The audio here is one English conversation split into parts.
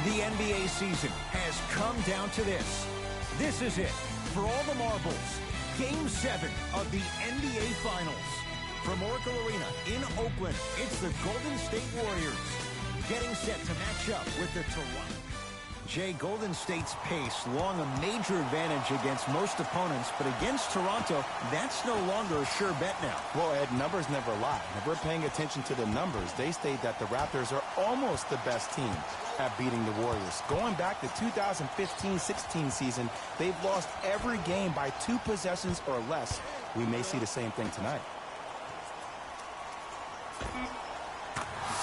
The NBA season has come down to this. This is it. For all the marbles, Game 7 of the NBA Finals. From Oracle Arena in Oakland, it's the Golden State Warriors getting set to match up with the Toronto. Jay, Golden State's pace, long a major advantage against most opponents, but against Toronto, that's no longer a sure bet now. Well, Ed, numbers never lie. If we're paying attention to the numbers, they state that the Raptors are almost the best team at beating the Warriors. Going back to 2015-16 season, they've lost every game by 2 possessions or less. We may see the same thing tonight.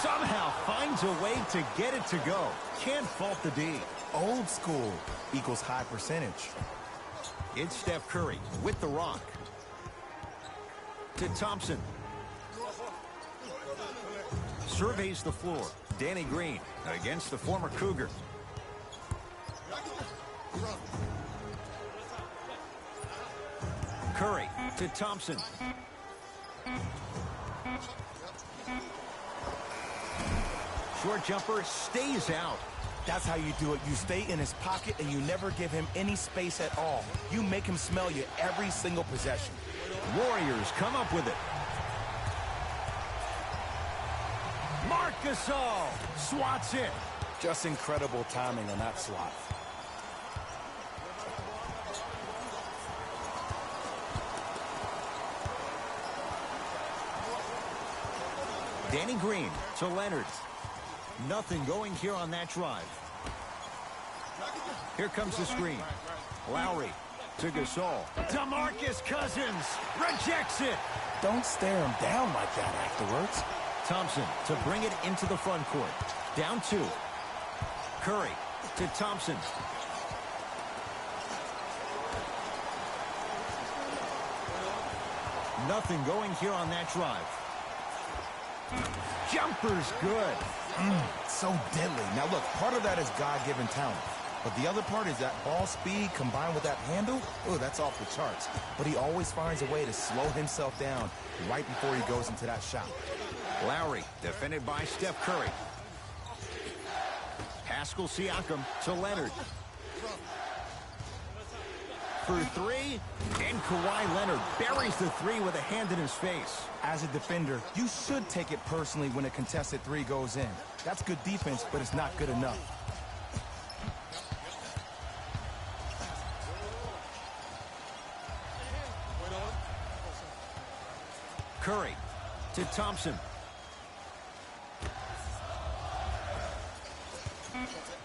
Somehow finds a way to get it to go. Can't fault the D. Old school equals high percentage. It's Steph Curry with the rock. To Thompson. Surveys the floor. Danny Green against the former Cougar. Curry to Thompson. Short jumper stays out. That's how you do it. You stay in his pocket and you never give him any space at all. You make him smell you every single possession. Warriors come up with it. Marc Gasol swats it. Just incredible timing on that swat. Danny Green to Leonard. Nothing going here on that drive. Here comes the screen. Lowry to Gasol. DeMarcus Cousins rejects it. Don't stare him down like that afterwards. Thompson to bring it into the front court. Down 2. Curry to Thompson. Nothing going here on that drive. Jumper's good. So deadly. Now look, part of that is God-given talent. But the other part is that ball speed combined with that handle. Oh, that's off the charts. But he always finds a way to slow himself down right before he goes into that shot. Lowry defended by Steph Curry. Pascal Siakam to Leonard. For 3, and Kawhi Leonard buries the 3 with a hand in his face. As a defender, you should take it personally when a contested 3 goes in. That's good defense, but it's not good enough. Curry to Thompson.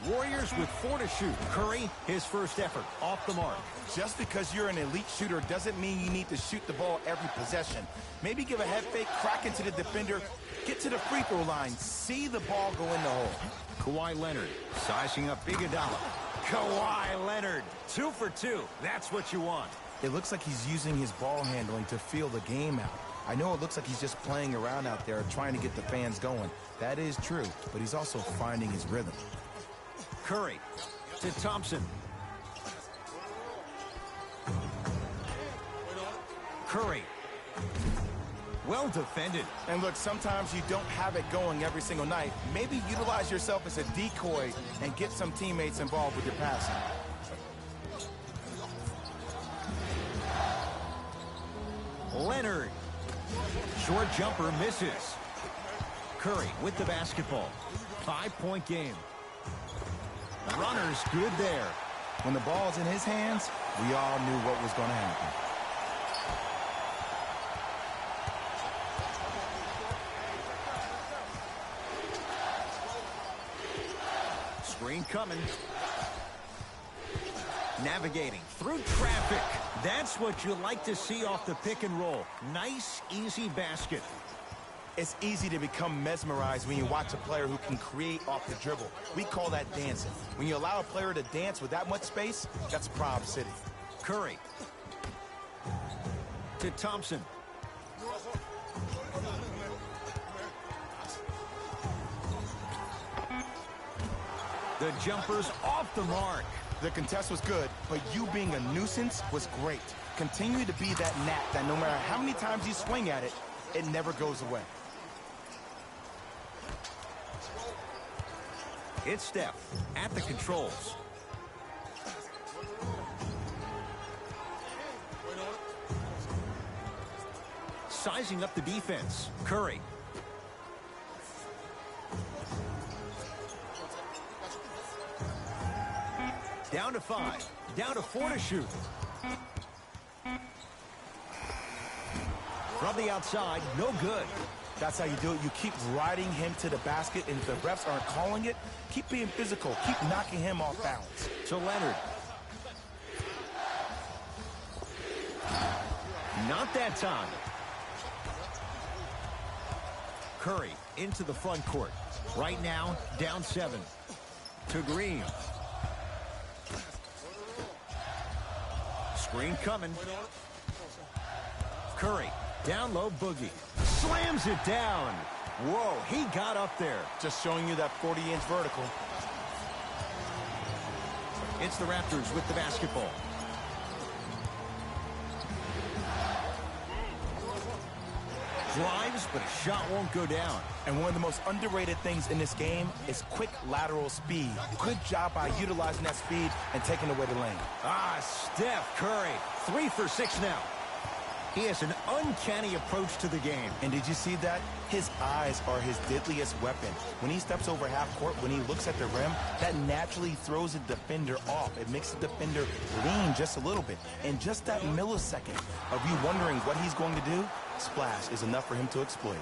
Warriors with 4 to shoot. Curry, his first effort, off the mark. Just because you're an elite shooter doesn't mean you need to shoot the ball every possession. Maybe give a head fake, crack into the defender, get to the free throw line, see the ball go in the hole. Kawhi Leonard sizing up Iguodala. Kawhi Leonard, 2 for 2. That's what you want. It looks like he's using his ball handling to feel the game out. I know it looks like he's just playing around out there trying to get the fans going. That is true, but he's also finding his rhythm. Curry to Thompson. Curry. Well defended. And look, sometimes you don't have it going every single night. Maybe utilize yourself as a decoy and get some teammates involved with your passing. Leonard. Short jumper misses. Curry with the basketball. 5-point game. Runner's good there. When the ball's in his hands, we all knew what was going to happen. Screen coming. Navigating through traffic. That's what you like to see off the pick and roll. Nice, easy basket. It's easy to become mesmerized when you watch a player who can create off the dribble. We call that dancing. When you allow a player to dance with that much space, that's Prob City. Curry to Thompson. The jumper's off the mark. The contest was good, but you being a nuisance was great. Continue to be that gnat that no matter how many times you swing at it, it never goes away. It's Steph at the controls. Sizing up the defense. Curry. Down to 5. Down to 4 to shoot. From the outside, no good. That's how you do it. You keep riding him to the basket, and if the refs aren't calling it, keep being physical. Keep knocking him off balance. To Leonard. Not that time. Curry into the front court. Right now, down 7. To Green. Screen coming. Curry. Down low, Boogie. Slams it down. Whoa, he got up there. Just showing you that 40-inch vertical. It's the Raptors with the basketball. Drives, but a shot won't go down. And one of the most underrated things in this game is quick lateral speed. Good job by utilizing that speed and taking away the lane. Steph Curry. 3 for 6 now. He has an uncanny approach to the game. And did you see that? His eyes are his deadliest weapon. When he steps over half court, when he looks at the rim, that naturally throws the defender off. It makes the defender lean just a little bit. And just that millisecond of you wondering what he's going to do, splash is enough for him to exploit.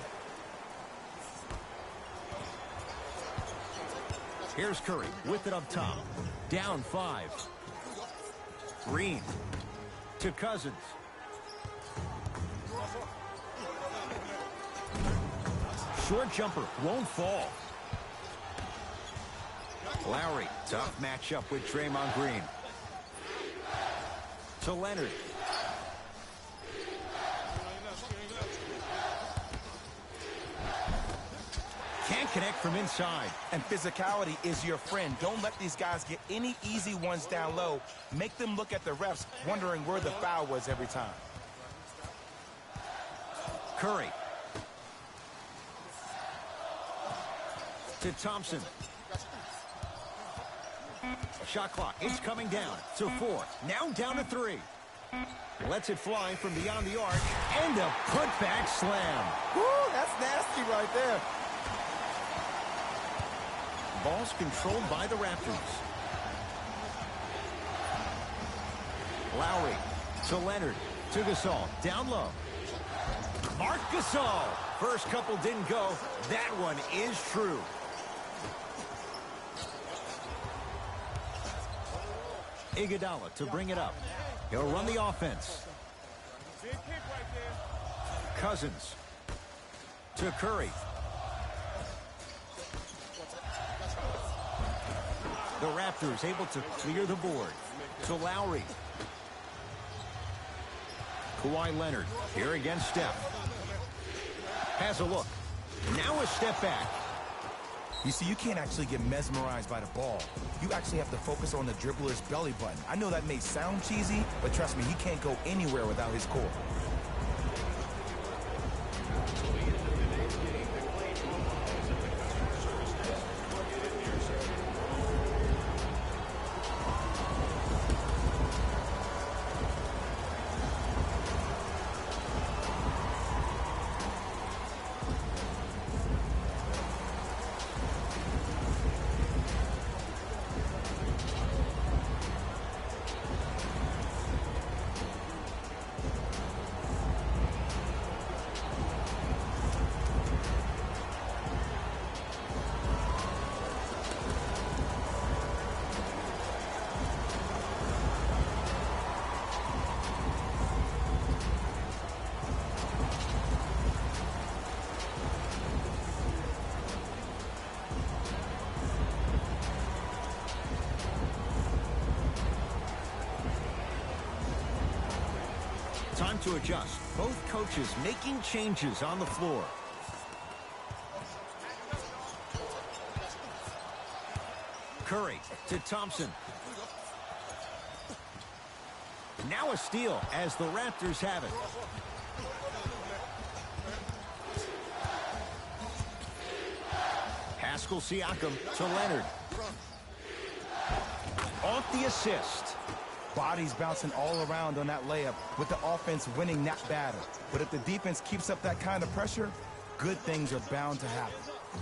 Here's Curry with it up top. Down 5. Green to Cousins. Short jumper won't fall. Lowry, tough matchup with Draymond Green. To Leonard. Can't connect from inside. And physicality is your friend. Don't let these guys get any easy ones down low. Make them look at the refs, wondering where the foul was every time. Curry. To Thompson. Shot clock, it's coming down to 4. Now down to 3. Lets it fly from beyond the arc. And a putback slam. Woo, that's nasty right there. Ball's controlled by the Raptors. Lowry to Leonard. To Gasol. Down low. Marc Gasol. First couple didn't go. That one is true. Iguodala to bring it up. He'll run the offense. Cousins to Curry. The Raptors able to clear the board. To Lowry. Kawhi Leonard here against Steph. Has a look. Now a step back. You see, you can't actually get mesmerized by the ball. You actually have to focus on the dribbler's belly button. I know that may sound cheesy, but trust me, he can't go anywhere without his core. Time to adjust. Both coaches making changes on the floor. Curry to Thompson. Now a steal as the Raptors have it. Pascal Siakam to Leonard. off the assist. Bodies bouncing all around on that layup with the offense winning that battle. But if the defense keeps up that kind of pressure, good things are bound to happen.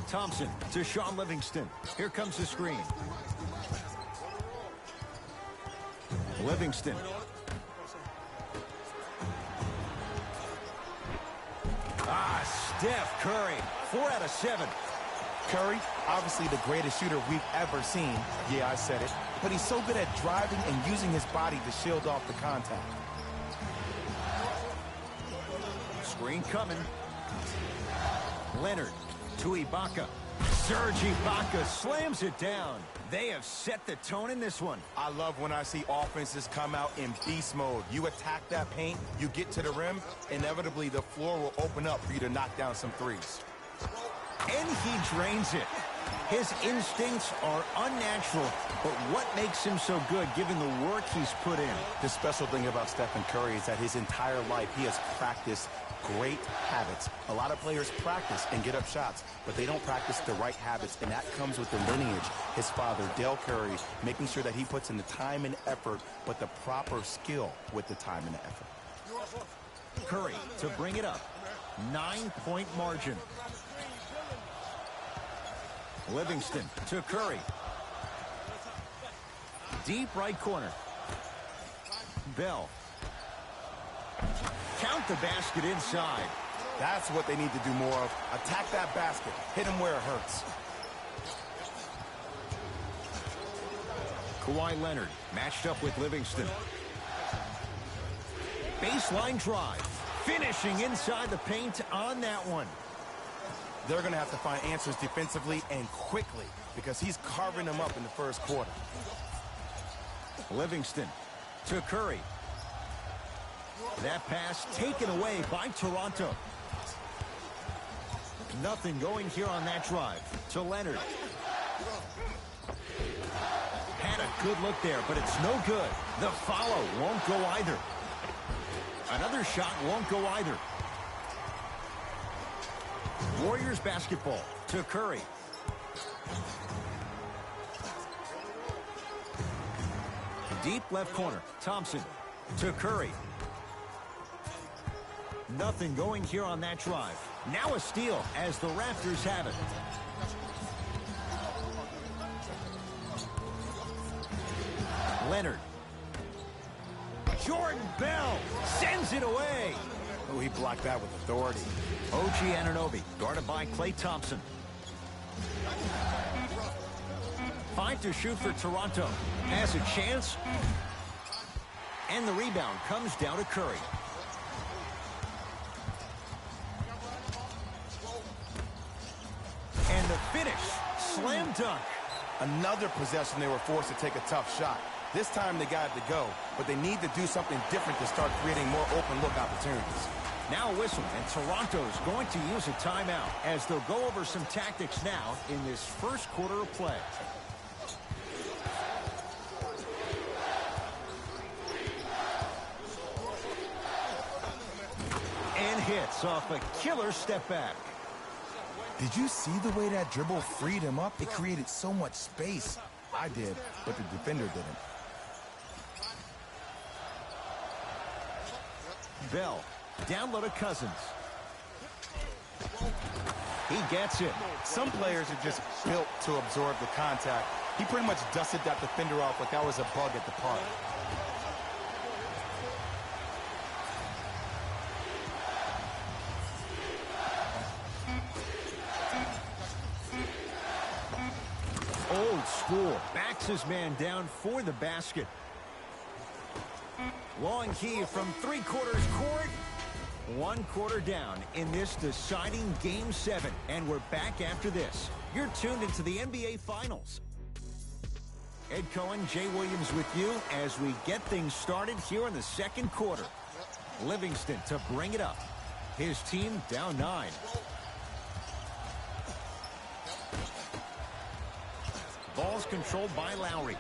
Thompson to Shaun Livingston. Here comes the screen. Livingston. Steph Curry, 4 out of 7. Curry, obviously the greatest shooter we've ever seen. Yeah, I said it. But he's so good at driving and using his body to shield off the contact. Screen coming. Leonard to Ibaka. Serge Ibaka slams it down. They have set the tone in this one. I love when I see offenses come out in beast mode. You attack that paint, you get to the rim, inevitably the floor will open up for you to knock down some threes. And he drains it. His instincts are unnatural, but what makes him so good given the work he's put in? The special thing about Stephen Curry is that his entire life he has practiced great habits. A lot of players practice and get up shots, but they don't practice the right habits, and that comes with the lineage. His father, Dale Curry, making sure that he puts in the time and effort, but the proper skill with the time and the effort. Curry to bring it up. 9-point margin. Livingston to Curry. Deep right corner. Bell. Count the basket inside. That's what they need to do more of. Attack that basket. Hit him where it hurts. Kawhi Leonard matched up with Livingston. Baseline drive. Finishing inside the paint on that one. They're going to have to find answers defensively and quickly because he's carving them up in the first quarter. Livingston to Curry. That pass taken away by Toronto. Nothing going here on that drive. To Leonard. Had a good look there, but it's no good. The follow won't go either. Another shot won't go either. Warriors basketball to Curry. Deep left corner. Thompson to Curry. Nothing going here on that drive. Now a steal as the Raptors have it. Leonard. Jordan Bell sends it away. Oh, he blocked that with authority. OG Anunoby guarded by Klay Thompson. 5 to shoot for Toronto. Has a chance. And the rebound comes down to Curry. And the finish. Slam dunk. Another possession they were forced to take a tough shot. This time they got it to go, but they need to do something different to start creating more open look opportunities. Now a whistle, and Toronto's going to use a timeout as they'll go over some tactics now in this first quarter of play. And hits off a killer step back. Did you see the way that dribble freed him up? It created so much space. I did, but the defender didn't. Bell, down low to Cousins. He gets it. Some players are just built to absorb the contact. He pretty much dusted that defender off like that was a bug at the park. Old school. Backs his man down for the basket. Long key from three-quarters court. 1 quarter down in this deciding Game 7. And we're back after this. You're tuned into the NBA Finals. Ed Cohen, Jay Williams with you as we get things started here in the second quarter. Livingston to bring it up. His team down 9. Ball's controlled by Lowry.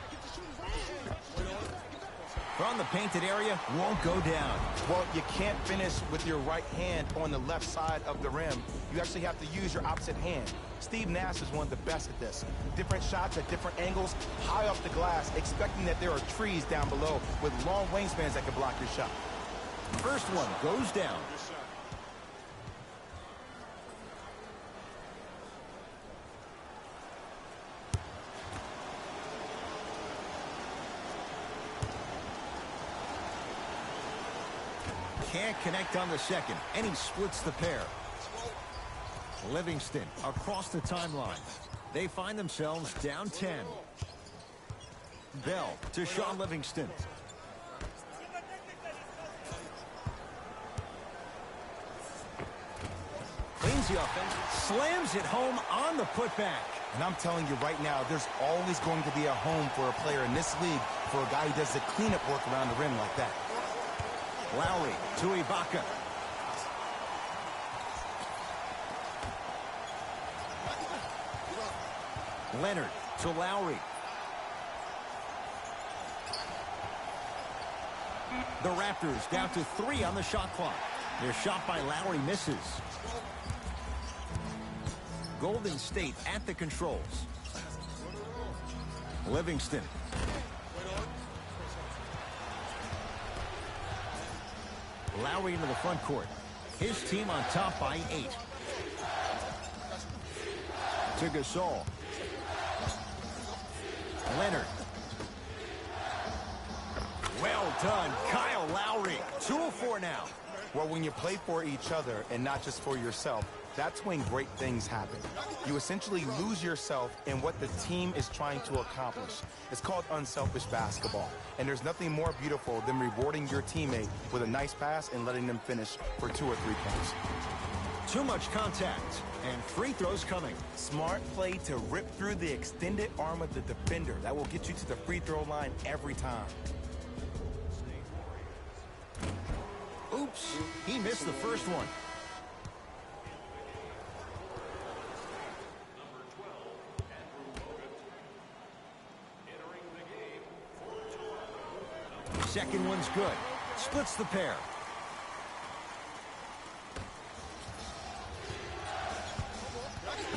from the painted area won't go down. Well, you can't finish with your right hand on the left side of the rim. You actually have to use your opposite hand. Steve Nash is one of the best at this. Different shots at different angles, high off the glass, expecting that there are trees down below with long wingspans that can block your shot. First one goes down. Can't connect on the second, and he splits the pair. Livingston across the timeline. They find themselves down 10. Bell to Sean Livingston. Cleans the offense, slams it home on the putback. And I'm telling you right now, there's always going to be a home for a player in this league for a guy who does the cleanup work around the rim like that. Lowry to Ibaka. Leonard to Lowry. The Raptors down to 3 on the shot clock. Their shot by Lowry misses. Golden State at the controls. Livingston. Lowry into the front court. His team on top by 8. To Gasol. Leonard. Well done, Kyle Lowry. 2 of 4 now. Well, when you play for each other and not just for yourself, that's when great things happen. You essentially lose yourself in what the team is trying to accomplish. It's called unselfish basketball. And there's nothing more beautiful than rewarding your teammate with a nice pass and letting them finish for 2 or 3 points. Too much contact, and free throws coming. Smart play to rip through the extended arm of the defender. That will get you to the free throw line every time. Oops, he missed the first one. Second one's good. Splits the pair.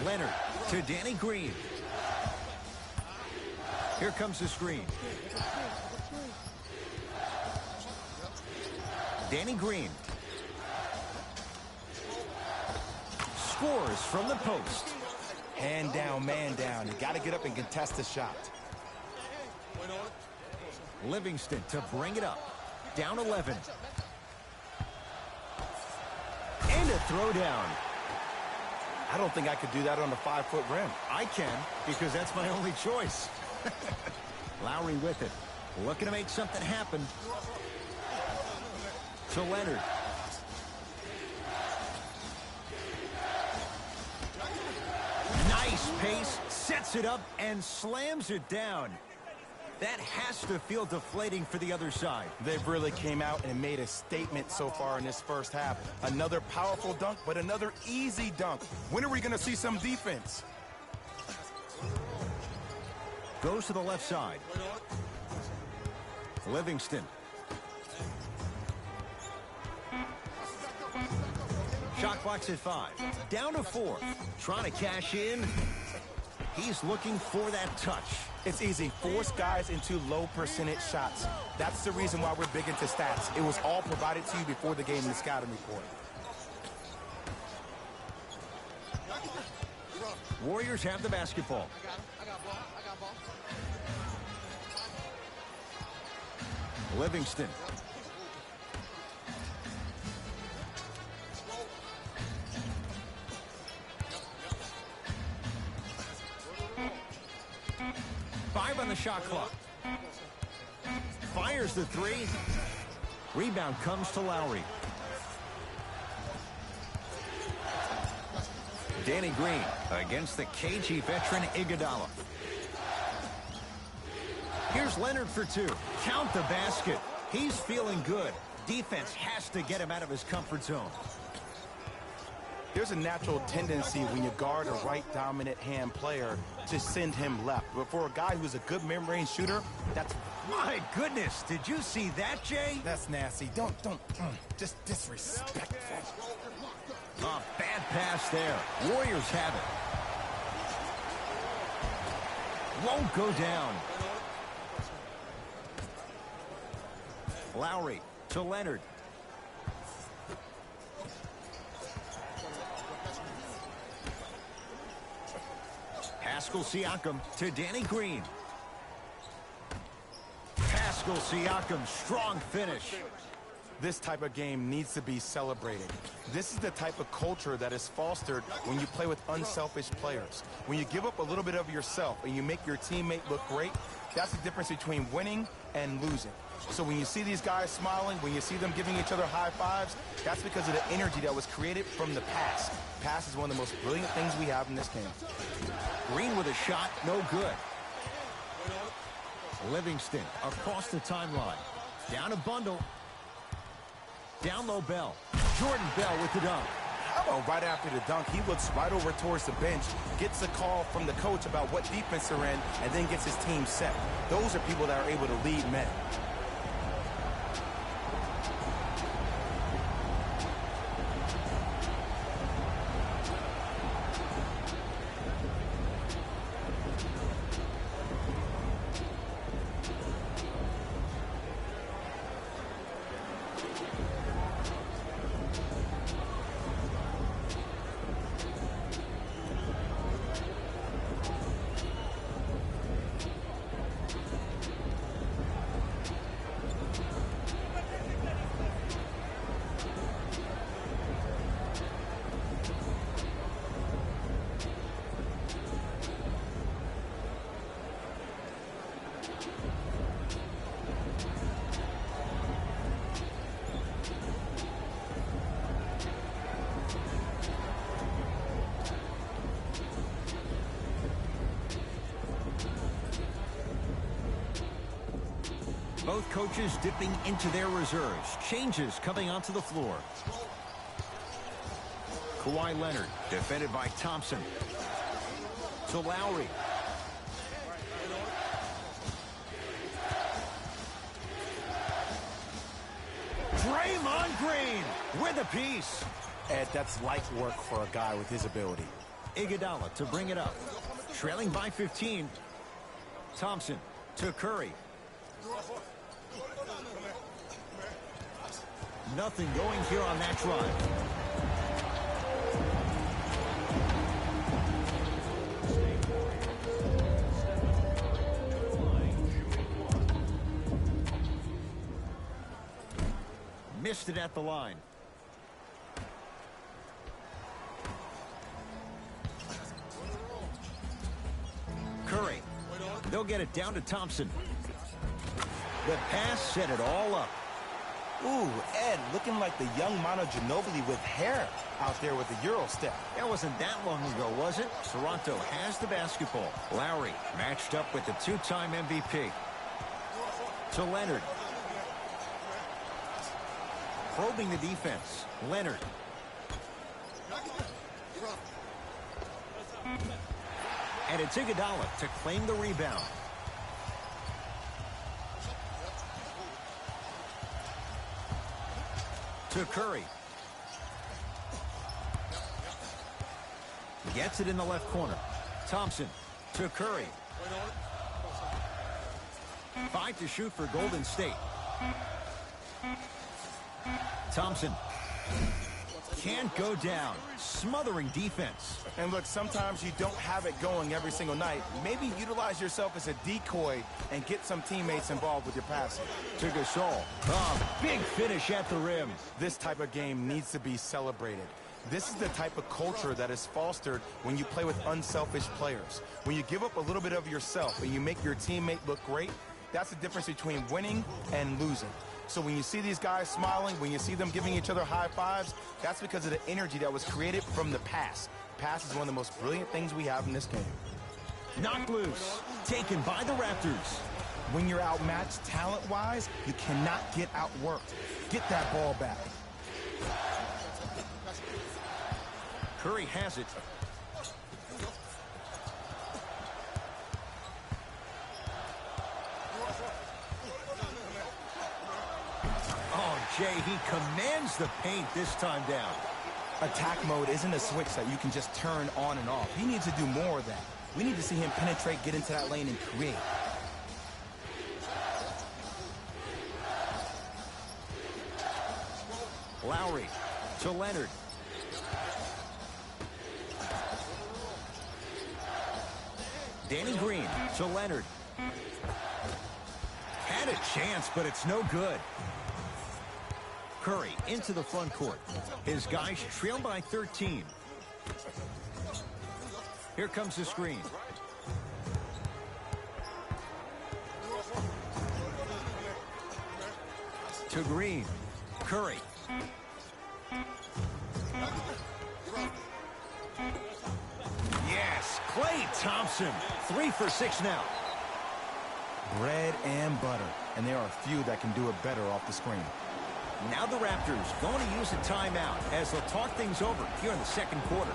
Leonard to Danny Green. Here comes the screen. Danny Green. Scores from the post. Hand down, man down. You got to get up and contest the shot. Livingston to bring it up. Down 11. And a throwdown. I don't think I could do that on the 5-foot rim. I can, because that's my only choice. Lowry with it. Looking to make something happen. To Leonard. Nice pace. Sets it up and slams it down. That has to feel deflating for the other side. They've really came out and made a statement so far in this first half. Another powerful dunk, but another easy dunk. When are we going to see some defense? Goes to the left side. Livingston. Shot clock's at 5. Down to 4. Trying to cash in. He's looking for that touch. It's easy. Force guys into low percentage shots. That's the reason why we're big into stats. It was all provided to you before the game in the scouting report. Warriors have the basketball. Livingston. Five on the shot clock. Fires the 3. Rebound comes to Lowry. Danny Green against the KG veteran Iguodala. Here's Leonard for 2. Count the basket. He's feeling good. Defense has to get him out of his comfort zone. There's a natural tendency when you guard a right dominant hand player to send him left. But for a guy who's a good mid-range shooter, that's My goodness, did you see that, Jay? That's nasty. Just disrespectful. A bad pass there. Warriors have it. Won't go down. Lowry to Leonard. Pascal Siakam to Danny Green. Pascal Siakam, strong finish. This type of game needs to be celebrated. This is the type of culture that is fostered when you play with unselfish players. When you give up a little bit of yourself and you make your teammate look great, that's the difference between winning and losing. So when you see these guys smiling, when you see them giving each other high fives, that's because of the energy that was created from the pass. Pass is one of the most brilliant things we have in this game. Green with a shot, no good. Livingston across the timeline. Down a bundle. Down low Bell. Jordan Bell with the dunk. Oh, right after the dunk, he looks right over towards the bench, gets a call from the coach about what defense they're in, and then gets his team set. Those are people that are able to lead men. Both coaches dipping into their reserves. Changes coming onto the floor. Kawhi Leonard, defended by Thompson. To Lowry. Draymond Green with a piece. Ed, that's light work for a guy with his ability. Iguodala to bring it up. Trailing by 15. Thompson to Curry. Nothing going here on that drive. Missed it at the line. Curry. They'll get it down to Thompson. The pass set it all up. Ooh, Ed, looking like the young Manu Ginobili with hair out there with the Euro step. That wasn't that long ago, was it? Toronto has the basketball. Lowry matched up with the two-time MVP. To Leonard. Probing the defense. Leonard. And it's Iguodala to claim the rebound. To Curry. Gets it in the left corner. Thompson to Curry. 5 to shoot for Golden State. Thompson. Can't go down. Smothering defense. And look, sometimes you don't have it going every single night. Maybe utilize yourself as a decoy and get some teammates involved with your passing. To Gasol. Big finish at the rim. This type of game needs to be celebrated. This is the type of culture that is fostered when you play with unselfish players. When you give up a little bit of yourself and you make your teammate look great, that's the difference between winning and losing. So when you see these guys smiling, when you see them giving each other high fives, that's because of the energy that was created from the pass. Pass is one of the most brilliant things we have in this game. Knocked loose. Taken by the Raptors. When you're outmatched talent-wise, you cannot get outworked. Get that ball back. Curry has it. Shea, he commands the paint this time down. Attack mode isn't a switch that you can just turn on and off. He needs to do more of that. We need to see him penetrate, get into that lane, and create. Lowry to Leonard. Danny Green to Leonard. Had a chance, but it's no good. Curry into the front court. His guys trail by 13. Here comes the screen. To Green. Curry. Yes, Klay Thompson. 3 for 6 now. Bread and butter. And there are a few that can do it better off the screen. Now the Raptors going to use a timeout as they'll talk things over here in the second quarter.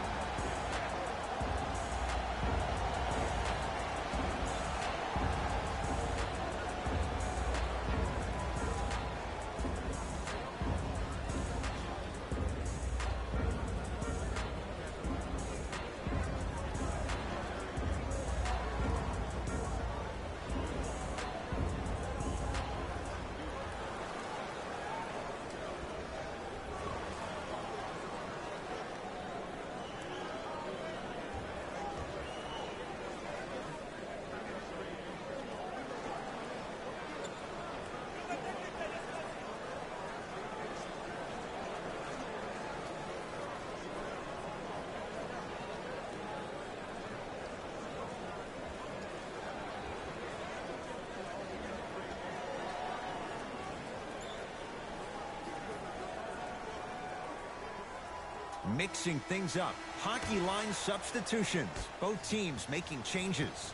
Mixing things up. Hockey line substitutions. Both teams making changes.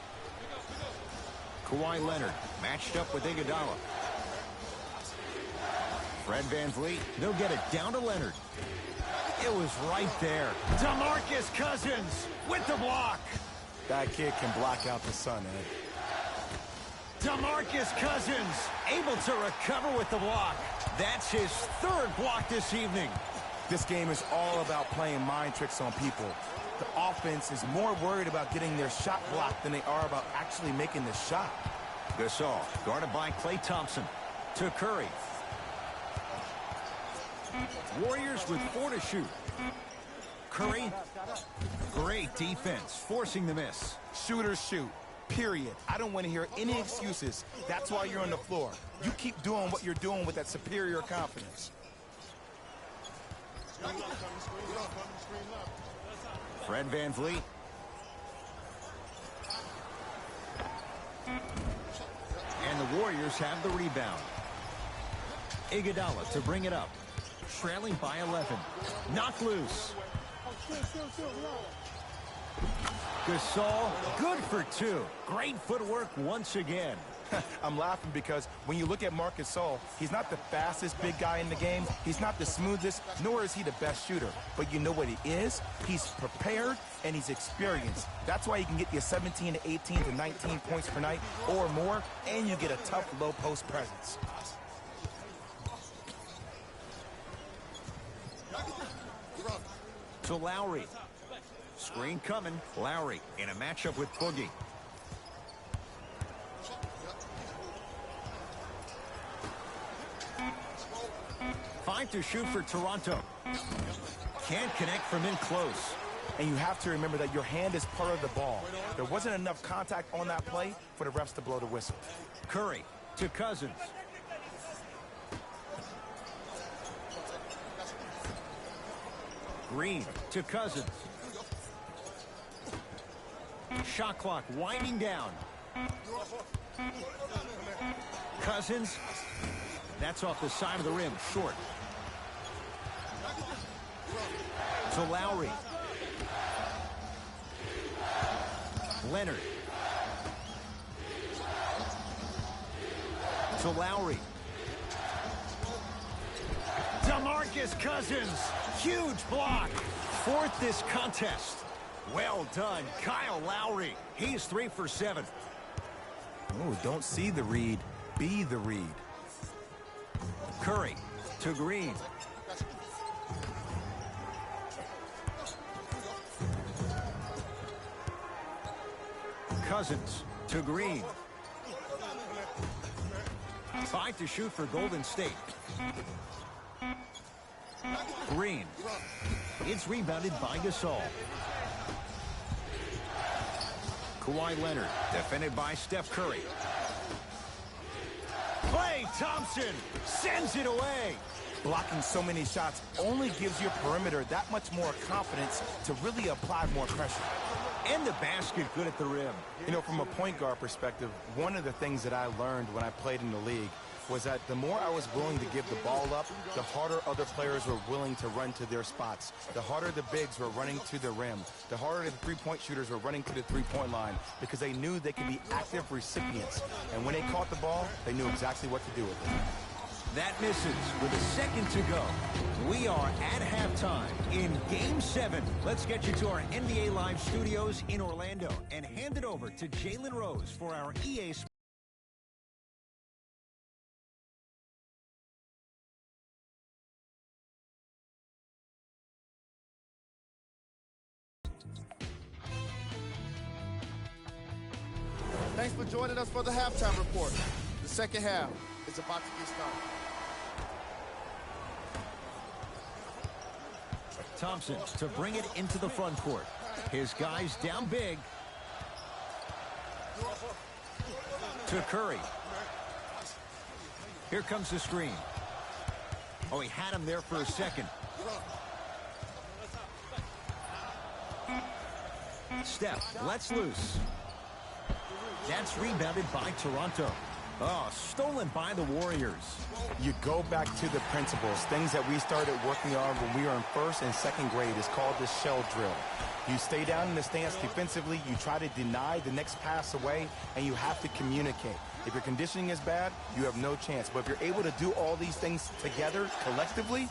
Kawhi Leonard matched up with Iguodala. Fred VanVleet. They'll get it down to Leonard. It was right there. DeMarcus Cousins with the block. That kid can block out the sun, Ed. DeMarcus Cousins able to recover with the block. That's his 3rd block this evening. This game is all about playing mind tricks on people. The offense is more worried about getting their shot blocked than they are about actually making the shot. Gasol guarded by Klay Thompson. To Curry. Warriors with 4 to shoot. Curry. Great defense, forcing the miss. Shooters shoot. Period. I don't want to hear any excuses. That's why you're on the floor. You keep doing what you're doing with that superior confidence. Fred VanVleet. And the Warriors have the rebound. Iguodala to bring it up. Trailing by 11. Knocked loose. Gasol, good for 2. Great footwork once again. I'm laughing because when you look at Marcus Gasol, he's not the fastest big guy in the game. He's not the smoothest, nor is he the best shooter. But you know what he is? He's prepared and he's experienced. That's why you can get you 17 to 18 to 19 points per night or more, and you get a tough low post presence. To Lowry. Screen coming. Lowry in a matchup with Boogie. Five to shoot for Toronto. Can't connect from in close. And you have to remember that your hand is part of the ball. There wasn't enough contact on that play for the refs to blow the whistle. Curry to Cousins. Green to Cousins. Shot clock winding down. Cousins. That's off the side of the rim. Short. To Lowry. Leonard. To Lowry. DeMarcus Cousins. Huge block. 4th this contest. Well done, Kyle Lowry. He's 3 for 7. Oh, don't see the read. Be the read. Curry to Green. Cousins to Green. 5 to shoot for Golden State. Green. It's rebounded by Gasol. Kawhi Leonard, defended by Steph Curry. Klay Thompson sends it away. Blocking so many shots only gives your perimeter that much more confidence to really apply more pressure. And the basket good at the rim. You know, from a point guard perspective, one of the things that I learned when I played in the league was that the more I was willing to give the ball up, the harder other players were willing to run to their spots. The harder the bigs were running to the rim. The harder the three-point shooters were running to the three-point line because they knew they could be active recipients. And when they caught the ball, they knew exactly what to do with it. That misses with a second to go. We are at halftime in Game 7. Let's get you to our NBA Live studios in Orlando and hand it over to Jalen Rose for our EA Sports. Thanks for joining us for the halftime report. The second half is about to get started. Thompson to bring it into the front court. His guys down big. To Curry. Here comes the screen. Oh, he had him there for a second. Steph lets loose. That's rebounded by Toronto. Oh, stolen by the Warriors. You go back to the principles, things that we started working on when we were in first and second grade. It's called the shell drill. You stay down in the stance defensively, you try to deny the next pass away, and you have to communicate. If your conditioning is bad, you have no chance. But if you're able to do all these things together, collectively,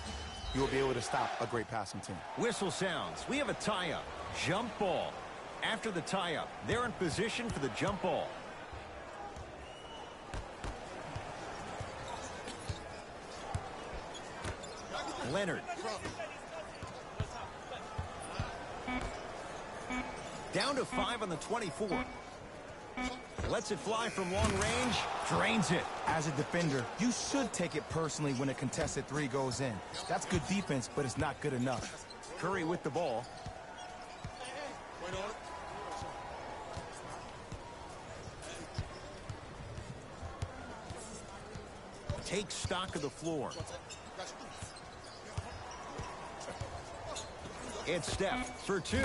you will be able to stop a great passing team. Whistle sounds. We have a tie-up. Jump ball. After the tie-up, they're in position for the jump ball. Leonard. Down to 5 on the 24. Lets it fly from long range. Drains it. As a defender, you should take it personally when a contested three goes in. That's good defense, but it's not good enough. Curry with the ball. Take stock of the floor. It's Steph for 2.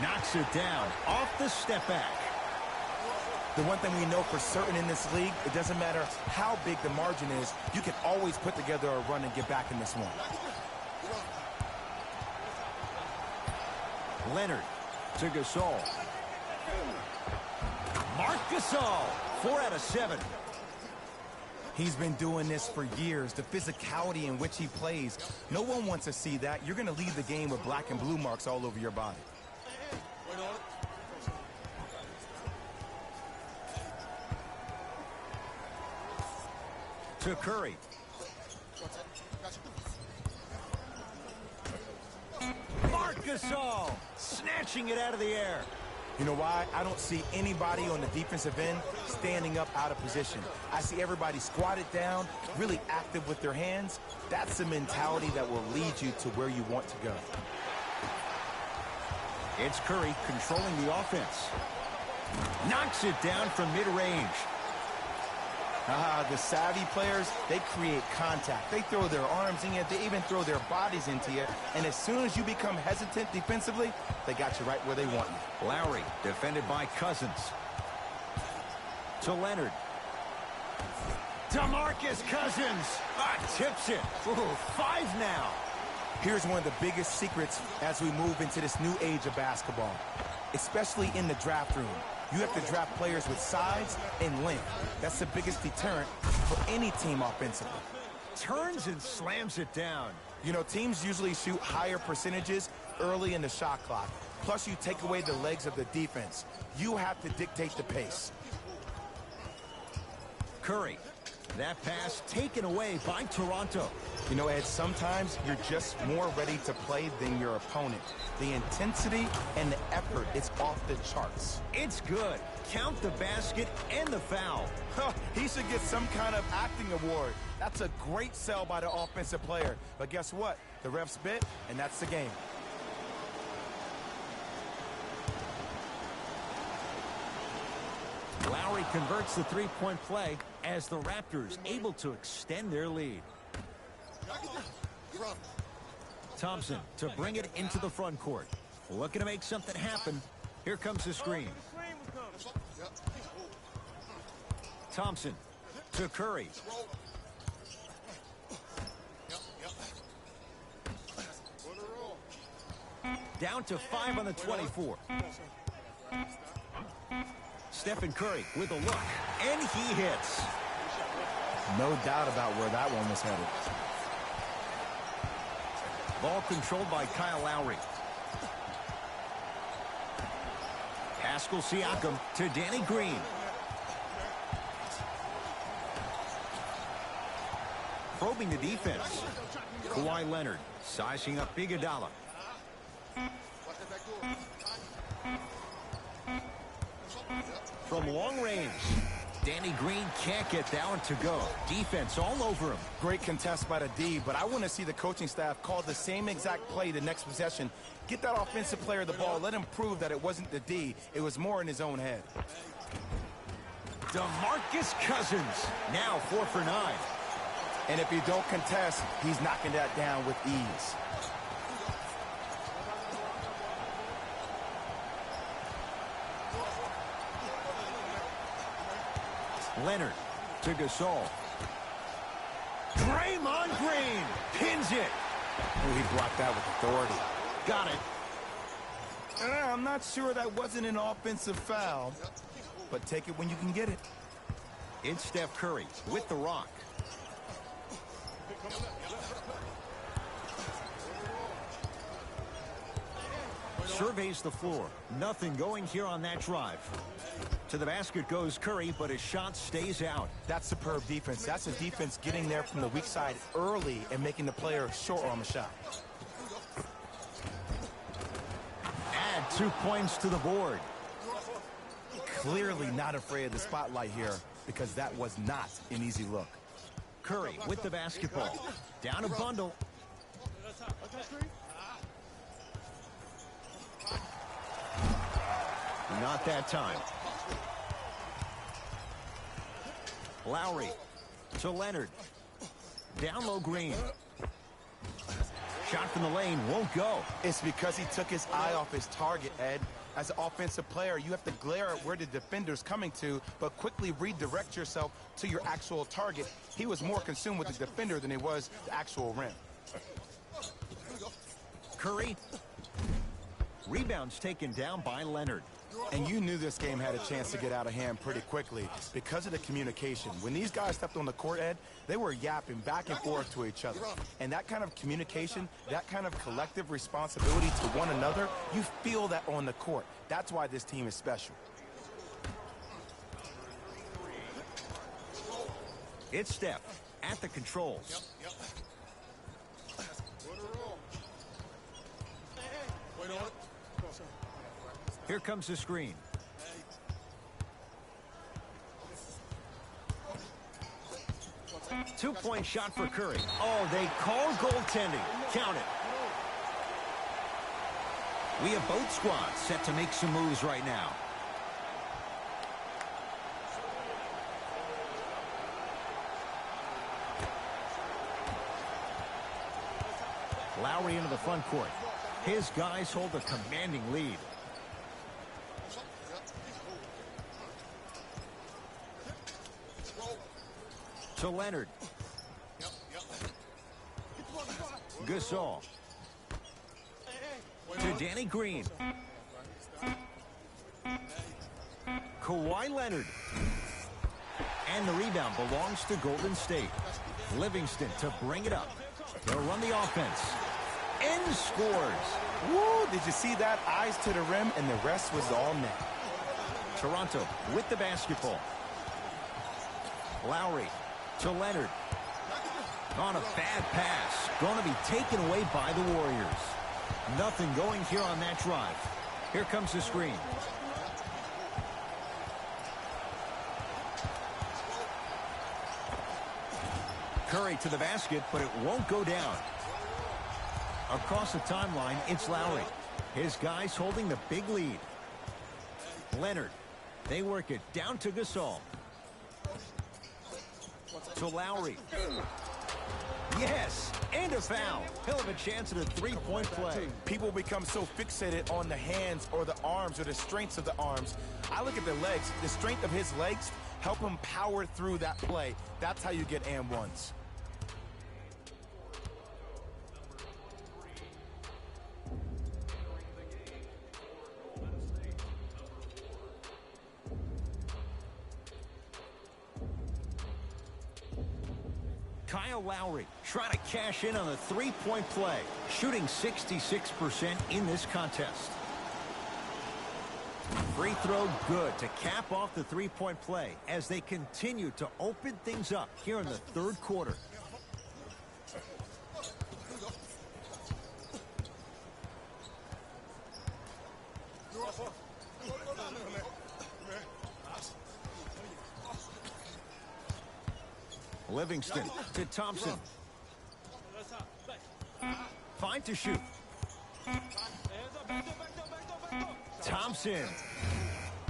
Knocks it down off the step back. The one thing we know for certain in this league, it doesn't matter how big the margin is, you can always put together a run and get back in this one. Leonard to Gasol. Marc Gasol, 4 out of 7. He's been doing this for years. The physicality in which he plays, no one wants to see that. You're going to leave the game with black and blue marks all over your body. To Curry. Marc Gasol snatching it out of the air. You know why? I don't see anybody on the defensive end standing up out of position. I see everybody squatted down, really active with their hands. That's the mentality that will lead you to where you want to go. It's Curry controlling the offense. Knocks it down from mid-range. The savvy players, they create contact. They throw their arms in you. They even throw their bodies into you. And as soon as you become hesitant defensively, they got you right where they want you. Lowry, defended by Cousins. To Leonard. DeMarcus Cousins. Tips it. Ooh, 5 now. Here's one of the biggest secrets as we move into this new age of basketball, especially in the draft room. You have to draft players with size and length. That's the biggest deterrent for any team offensively. Turns and slams it down. You know, teams usually shoot higher percentages early in the shot clock. Plus, you take away the legs of the defense. You have to dictate the pace. Curry That pass taken away by Toronto. You know, Ed, sometimes you're just more ready to play than your opponent. The intensity and the effort is off the charts. It's good. Count the basket and the foul. He should get some kind of acting award. That's a great sell by the offensive player. But guess what? The refs bit, and that's the game. Lowry converts the three-point play as the Raptors able to extend their lead. Thompson to bring it into the front court. Looking to make something happen. Here comes the screen. Thompson to Curry. Down to 5 on the 24. Stephen Curry with a look, and he hits. No doubt about where that one was headed. Ball controlled by Kyle Lowry. Pascal Siakam to Danny Green. Probing the defense. Kawhi Leonard sizing up Iguodala. From long range, Danny Green can't get that one to go. Defense all over him. Great contest by the D, but I want to see the coaching staff call the same exact play the next possession. Get that offensive player the ball. Let him prove that it wasn't the D. It was more in his own head. DeMarcus Cousins, now 4 for 9. And if you don't contest, he's knocking that down with ease. Leonard to Gasol. Draymond Green pins it. Oh, he blocked that with authority. Got it. I'm not sure that wasn't an offensive foul, but take it when you can get it. It's Steph Curry with the rock. Surveys the floor. Nothing going here on that drive. To the basket goes Curry, but his shot stays out. That's superb defense. That's a defense getting there from the weak side early and making the player short on the shot. Add 2 points to the board. Clearly not afraid of the spotlight here because that was not an easy look. Curry with the basketball. Down a bundle. Not that time. Lowry to Leonard. Down low Green. Shot from the lane won't go. It's because he took his eye off his target, Ed. As an offensive player, you have to glare at where the defender's coming to, but quickly redirect yourself to your actual target. He was more consumed with the defender than he was the actual rim. Curry. Rebounds taken down by Leonard. And you knew this game had a chance to get out of hand pretty quickly because of the communication. When these guys stepped on the court, Ed, they were yapping back and forth to each other. And that kind of communication, that kind of collective responsibility to one another, you feel that on the court. That's why this team is special. It's Steph at the controls. Here comes the screen. Two-point shot for Curry. Oh, they call goaltending. Count it. We have both squads set to make some moves right now. Lowry into the front court. His guys hold a commanding lead. To Leonard. Gasol. To Danny Green. Kawhi Leonard. And the rebound belongs to Golden State. Livingston to bring it up. They'll run the offense. And scores. Woo! Did you see that? Eyes to the rim, and the rest was all net. Toronto with the basketball. Lowry To Leonard. On a bad pass. Going to be taken away by the Warriors. Nothing going here on that drive. Here comes the screen. Curry to the basket, but it won't go down. Across the timeline, it's Lowry. His guys holding the big lead. Leonard. They work it down to Gasol. To Lowry. Yes, and a foul. He'll have a chance at a three-point play. People become so fixated on the hands or the arms or the strengths of the arms. I look at the legs. The strength of his legs help him power through that play. That's how you get and ones. Kyle Lowry trying to cash in on a three-point play, shooting 66% in this contest. Free throw good to cap off the three-point play as they continue to open things up here in the third quarter. Livingston to Thompson. Fine to shoot. Thompson.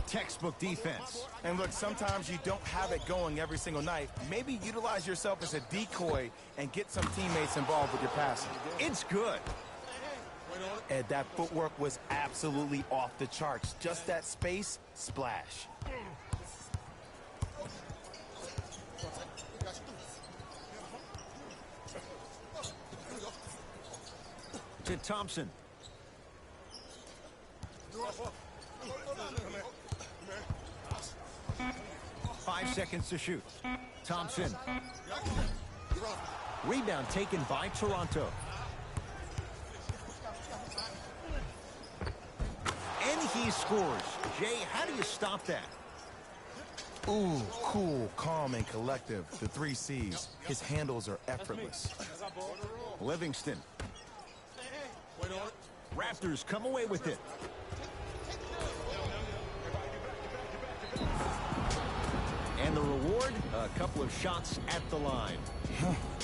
Textbook defense. And look, sometimes you don't have it going every single night. Maybe utilize yourself as a decoy and get some teammates involved with your passing. It's good. And that footwork was absolutely off the charts. Just that space, splash. To Thompson. Five seconds to shoot. Thompson. Rebound taken by Toronto. And he scores. Jay, how do you stop that? Ooh, cool, calm, and collective. The 3 C's. His handles are effortless. Livingston. Raptors come away with it. And the reward, a couple of shots at the line.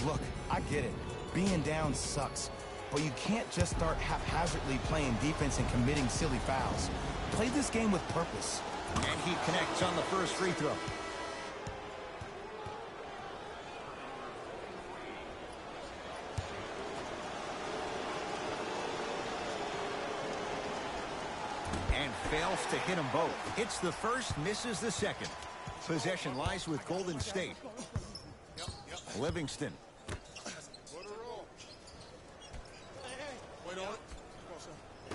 Look, I get it. Being down sucks. But you can't just start haphazardly playing defense and committing silly fouls. Play this game with purpose. And he connects on the first free throw. And fails to hit them both. Hits the first, misses the second. Possession lies with Golden State. Livingston.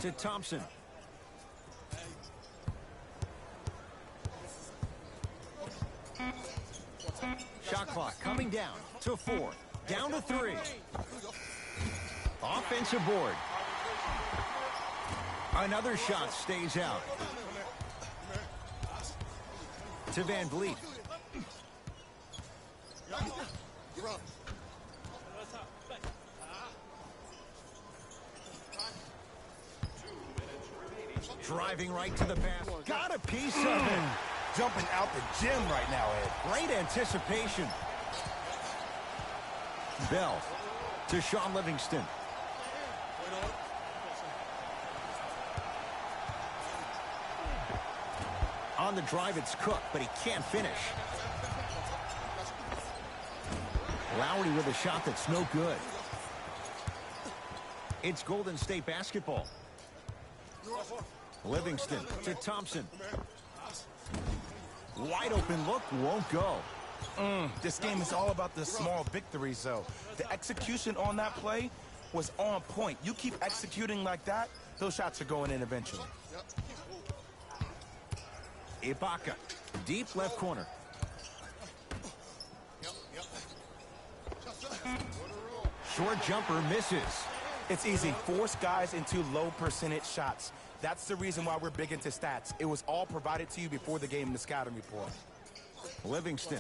To Thompson. Shot clock coming down to 4. Down to 3. Offensive board. Another shot stays out. To Van Vliet. Driving right to the basket. Got a piece of it. Jumping out the gym right now, Ed. Great anticipation. Bell to Sean Livingston. On the drive, it's Cook, but he can't finish. Lowry with a shot that's no good. It's Golden State basketball. Livingston to Thompson. Wide open look, won't go. This game is all about the small victories, though. The execution on that play was on point. You keep executing like that, those shots are going in eventually. Ibaka, deep left corner. Short jumper misses. It's easy. Force guys into low percentage shots. That's the reason why we're big into stats. It was all provided to you before the game in the scouting report. Livingston.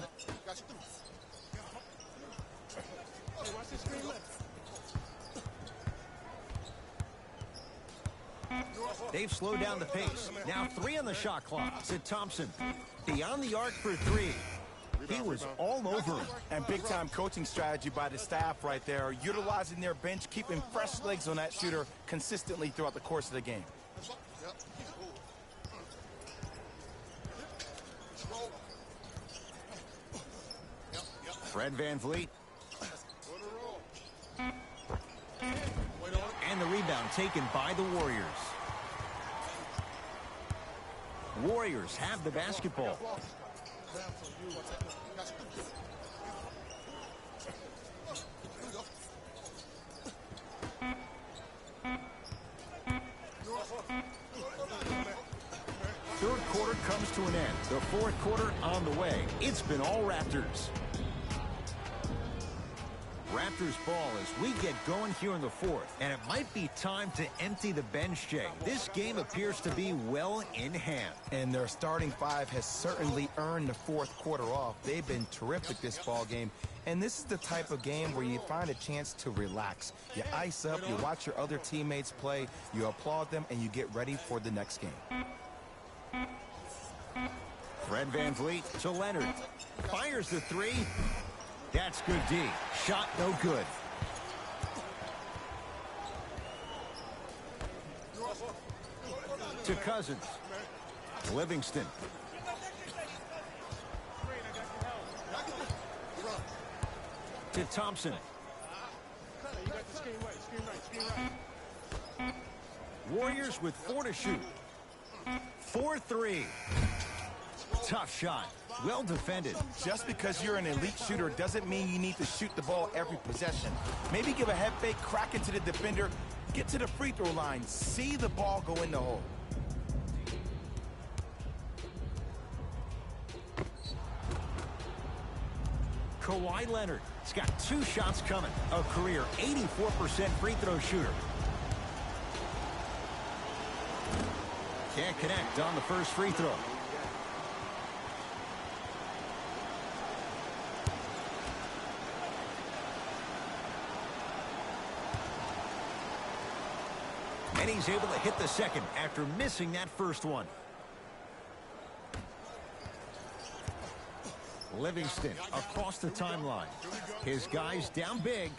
They've slowed down the pace. Now 3 on the shot clock to Thompson. Beyond the arc for 3. He was all over him. And big-time coaching strategy by the staff right there, utilizing their bench, keeping fresh legs on that shooter consistently throughout the course of the game. Fred VanVleet. And the rebound taken by the Warriors. Warriors have the basketball. Third quarter comes to an end. The fourth quarter on the way. It's been all Raptors. Raptors ball as we get going here in the fourth. And it might be time to empty the bench, Jay. This game appears to be well in hand. And their starting 5 has certainly earned the fourth quarter off. They've been terrific this ball game. And this is the type of game where you find a chance to relax. You ice up, you watch your other teammates play, you applaud them, and you get ready for the next game. Fred VanVleet to Leonard. Fires the 3. That's good D. Shot no good. To Cousins. Livingston. To Thompson. Warriors with 4 to shoot. 4-3. Tough shot. Well defended. Just because you're an elite shooter doesn't mean you need to shoot the ball every possession. Maybe give a head fake, crack into the defender, get to the free throw line, see the ball go in the hole. Kawhi Leonard. He's got 2 shots coming. A career 84% free throw shooter. Can't connect on the first free throw. And he's able to hit the second after missing that first one. Livingston across the timeline. His guys down big.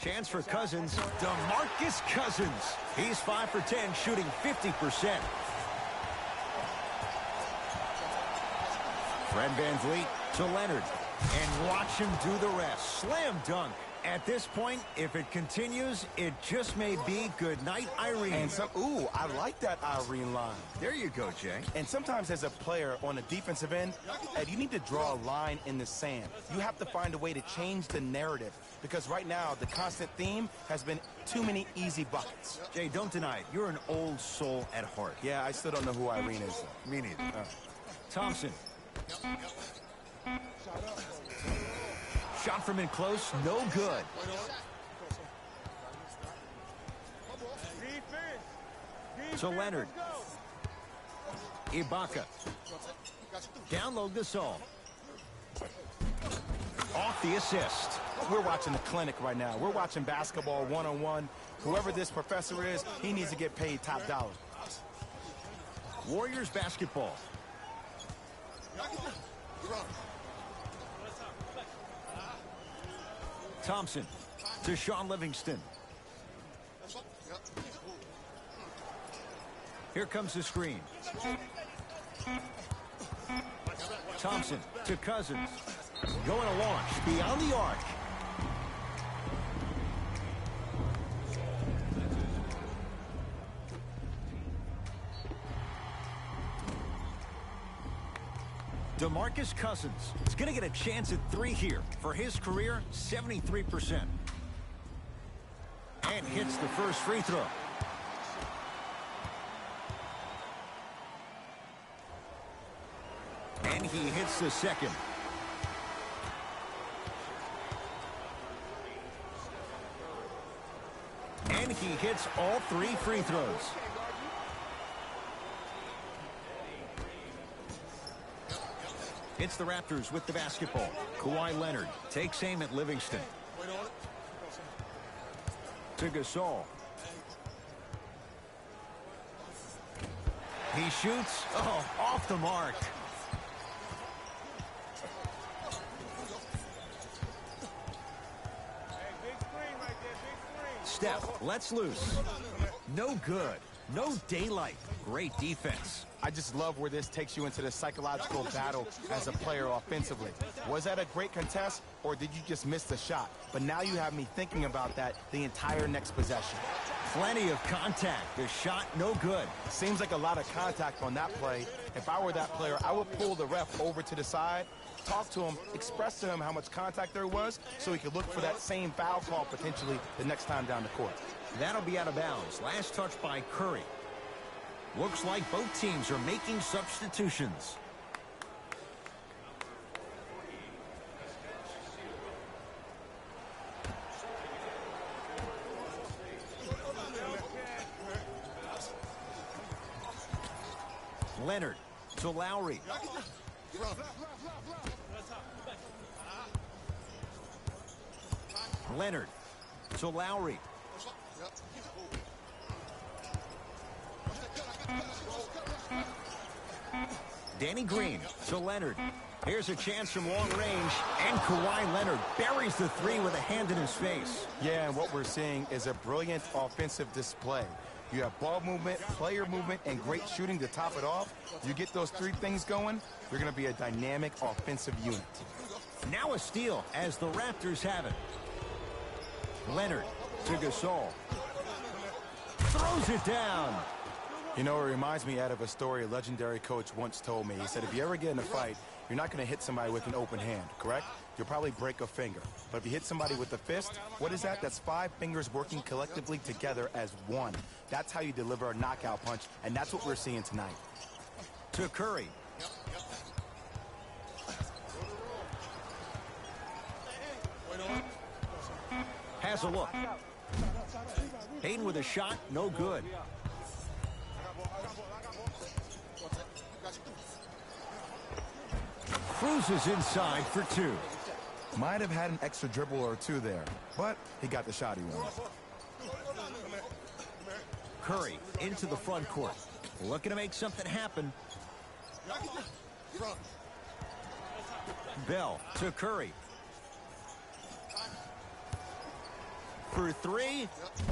Chance for Cousins. DeMarcus Cousins. He's 5 for 10, shooting 50%. Fred VanVleet to Leonard. And watch him do the rest. Slam dunk. At this point, if it continues, it just may be good night, Irene. And ooh, I like that Irene line. There you go, Jay. And sometimes as a player on the defensive end, Ed, you need to draw a line in the sand. You have to find a way to change the narrative because right now the constant theme has been too many easy buckets. Jay, don't deny it. You're an old soul at heart. Yeah, I still don't know who Irene is. Me neither. Thompson. Shot from in close, no good. So Leonard. Ibaka. Down low Gasol. Off the assist. We're watching the clinic right now. We're watching basketball one-on-one. Whoever this professor is, he needs to get paid top dollar. Warriors basketball. Thompson to Sean Livingston. Here comes the screen. Thompson to Cousins. Going to launch beyond the arc. DeMarcus Cousins is going to get a chance at 3 here. For his career, 73%. And hits the first free throw. And he hits the second. And he hits all 3 free throws. It's the Raptors with the basketball. Kawhi Leonard takes aim at Livingston. To Gasol. He shoots. Oh, off the mark. Steph lets loose. No good. No daylight. Great defense. I just love where this takes you into the psychological battle as a player offensively. Was that a great contest, or did you just miss the shot? But now you have me thinking about that the entire next possession. Plenty of contact. The shot no good. Seems like a lot of contact on that play. If I were that player, I would pull the ref over to the side, talk to him, express to him how much contact there was so he could look for that same foul call potentially the next time down the court. That'll be out of bounds. Last touch by Curry. Looks like both teams are making substitutions. Leonard to Lowry. Leonard to Lowry. Danny Green to Leonard. Here's a chance from long range, and Kawhi Leonard buries the three with a hand in his face. Yeah, and what we're seeing is a brilliant offensive display. You have ball movement, player movement, and great shooting to top it off. You get those three things going, you're going to be a dynamic offensive unit. Now a steal as the Raptors have it. Leonard to Gasol. Throws it down. You know, it reminds me out of a story a legendary coach once told me. He said, if you ever get in a fight, you're not going to hit somebody with an open hand, correct? You'll probably break a finger. But if you hit somebody with a fist, what is that? That's 5 fingers working collectively together as one. That's how you deliver a knockout punch, and that's what we're seeing tonight. To Curry. Has a look. Hayden with a shot, no good. Cruises inside for 2. Might have had an extra dribble or two there, but he got the shot he wanted. Curry into the front court. Looking to make something happen. Bell to Curry. For 3,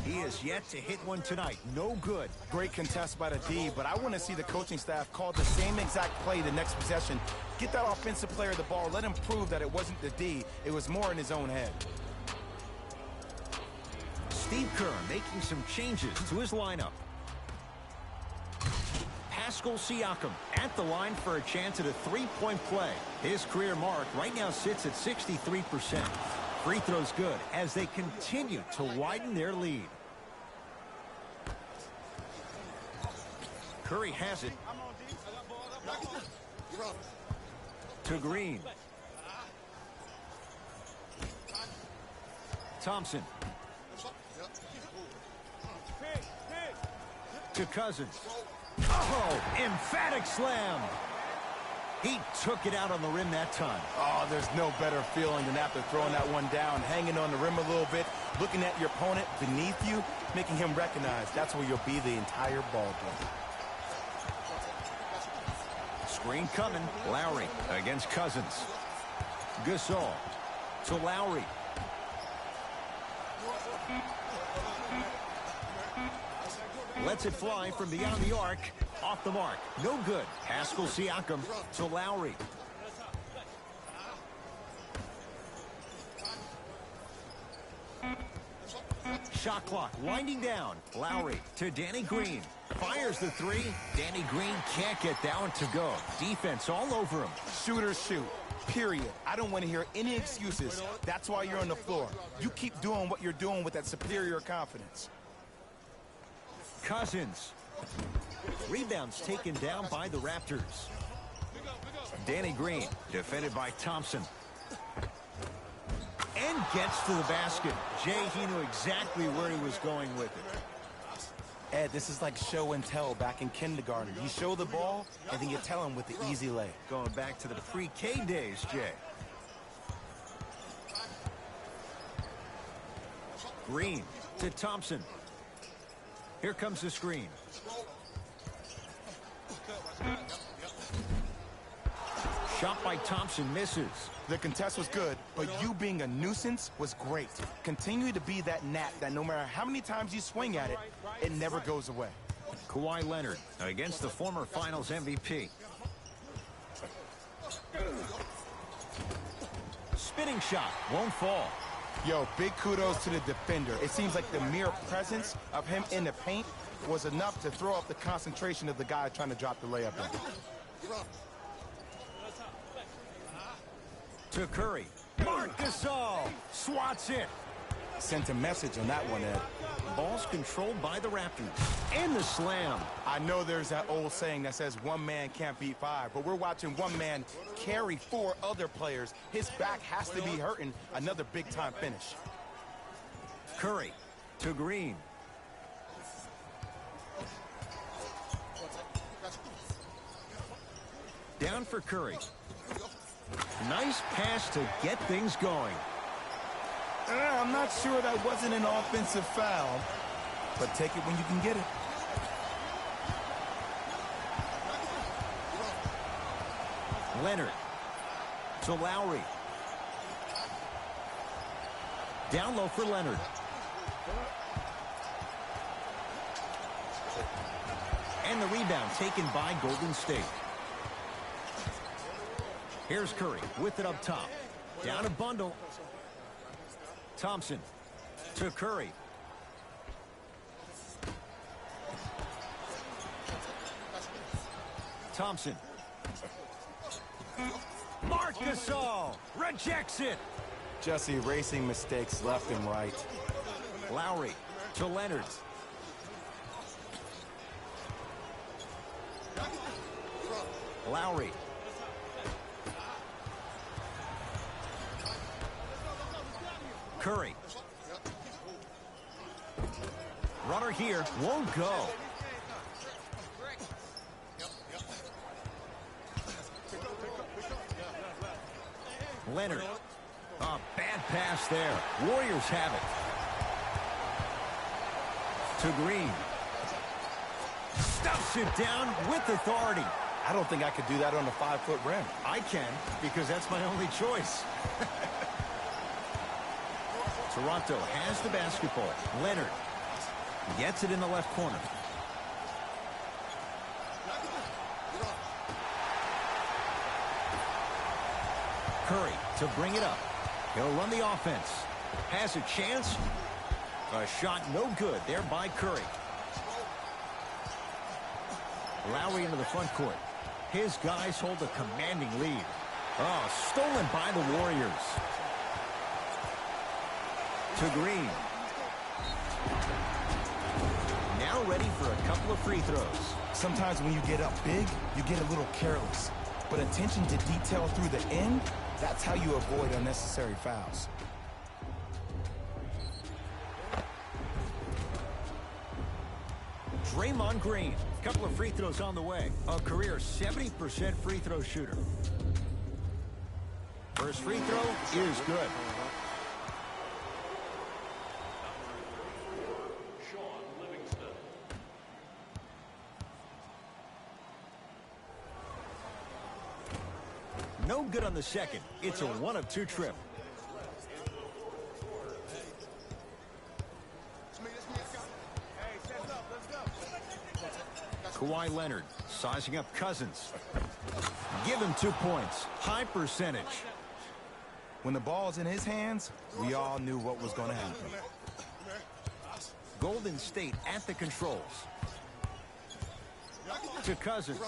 he is yet to hit one tonight. No good. Great contest by the D, but I want to see the coaching staff call the same exact play the next possession. Get that offensive player the ball. Let him prove that it wasn't the D. It was more in his own head. Steve Kerr making some changes to his lineup. Pascal Siakam at the line for a chance at a 3-point play. His career mark right now sits at 63%. Free throws good as they continue to widen their lead. Curry has it. To Green. Thompson. To Cousins. Oh, emphatic slam. He took it out on the rim that time. Oh, there's no better feeling than after throwing that one down, hanging on the rim a little bit, looking at your opponent beneath you, making him recognize that's where you'll be the entire ball game. Screen coming. Lowry against Cousins. Gasol to Lowry. Lets it fly from beyond the arc. Off the mark. No good. Pascal Siakam to Lowry. Shot clock winding down. Lowry to Danny Green. Fires the 3. Danny Green can't get that one to go. Defense all over him. Shooters shoot. Period. I don't want to hear any excuses. That's why you're on the floor. You keep doing what you're doing with that superior confidence. Cousins. Rebounds taken down by the Raptors. Danny Green defended by Thompson. And gets to the basket. Jay, he knew exactly where he was going with it. Ed, this is like show and tell back in kindergarten. You show the ball, and then you tell him with the easy lay. Going back to the pre-K days, Jay. Green to Thompson. Here comes the screen. Shot by Thompson misses. The contest was good, but you being a nuisance was great. Continue to be that gnat that no matter how many times you swing at it, it never goes away. Kawhi Leonard against the former Finals MVP. Spinning shot won't fall. Yo, big kudos to the defender. It seems like the mere presence of him in the paint was enough to throw off the concentration of the guy trying to drop the layup in. To Curry. Marc Gasol swats it. Sent a message on that one, Ed. Ball's controlled by the Raptors. And the slam. I know there's that old saying that says one man can't beat five, but we're watching one man carry four other players. His back has to be hurting. Another big-time finish. Curry to Green. Down for Curry. Nice pass to get things going. I'm not sure that wasn't an offensive foul, but take it when you can get it. Leonard to Lowry. Down low for Leonard. And the rebound taken by Golden State. Here's Curry with it up top. Down a bundle. Thompson to Curry. Thompson. Marc Gasol rejects it. Just erasing mistakes left and right. Lowry to Leonard. Lowry. Curry. Runner here won't go. Leonard. A bad pass there. Warriors have it. To Green. Stuffs it down with authority. I don't think I could do that on a 5-foot rim. I can, because that's my only choice. Toronto has the basketball. Leonard gets it in the left corner. Curry to bring it up. He'll run the offense. Has a chance. A shot no good there by Curry. Lowry into the front court. His guys hold a commanding lead. Oh, stolen by the Warriors. To Green. Now ready for a couple of free throws. Sometimes when you get up big, you get a little careless. But attention to detail through the end, that's how you avoid unnecessary fouls. Draymond Green. Couple of free throws on the way. A career 70% free throw shooter. First free throw is good. No good on the second. It's a 1 of 2 trip. Kawhi Leonard sizing up Cousins. Give him 2 points. High percentage. When the ball's in his hands, we all knew what was going to happen. Golden State at the controls. To Cousins.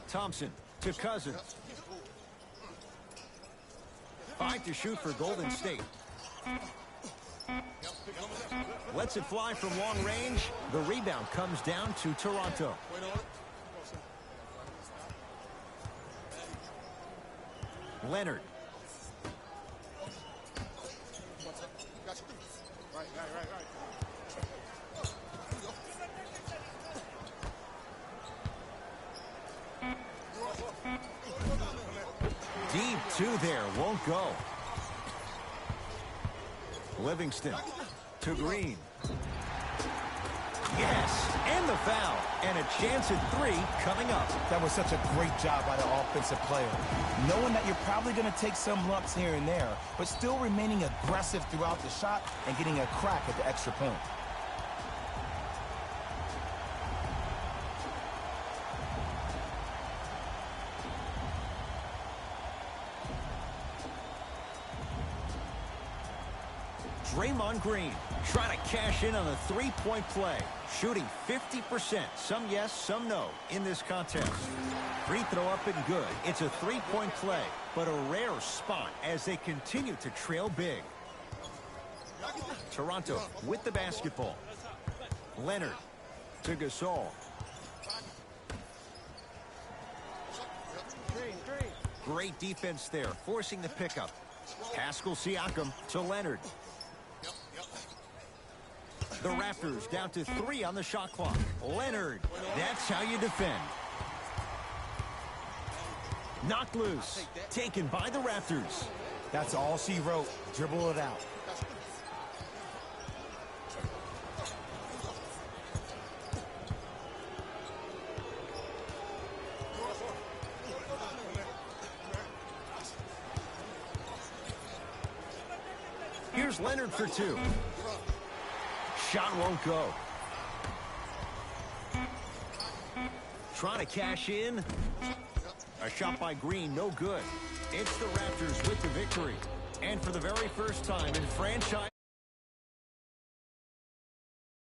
Thompson to Cousins. 5 to shoot for Golden State. Lets it fly from long range. The rebound comes down to Toronto. Leonard. Deep two there, won't go. Livingston to Green. Yes, and the foul. And a chance at three coming up. That was such a great job by the offensive player. Knowing that you're probably going to take some lumps here and there, but still remaining aggressive throughout the shot and getting a crack at the extra point. Draymond Green trying to cash in on a three-point play. Shooting 50%. Some yes, some no in this contest. Free throw up and good. It's a three-point play, but a rare spot as they continue to trail big. Toronto with the basketball. Leonard to Gasol. Great defense there, forcing the pickup. Pascal Siakam to Leonard. The Raptors down to 3 on the shot clock. Leonard, that's how you defend. Knocked loose, taken by the Raptors. That's all she wrote. Dribble it out. Here's Leonard for two. Shot won't go. Trying to cash in. A shot by Green, no good. It's the Raptors with the victory. And for the very first time in franchise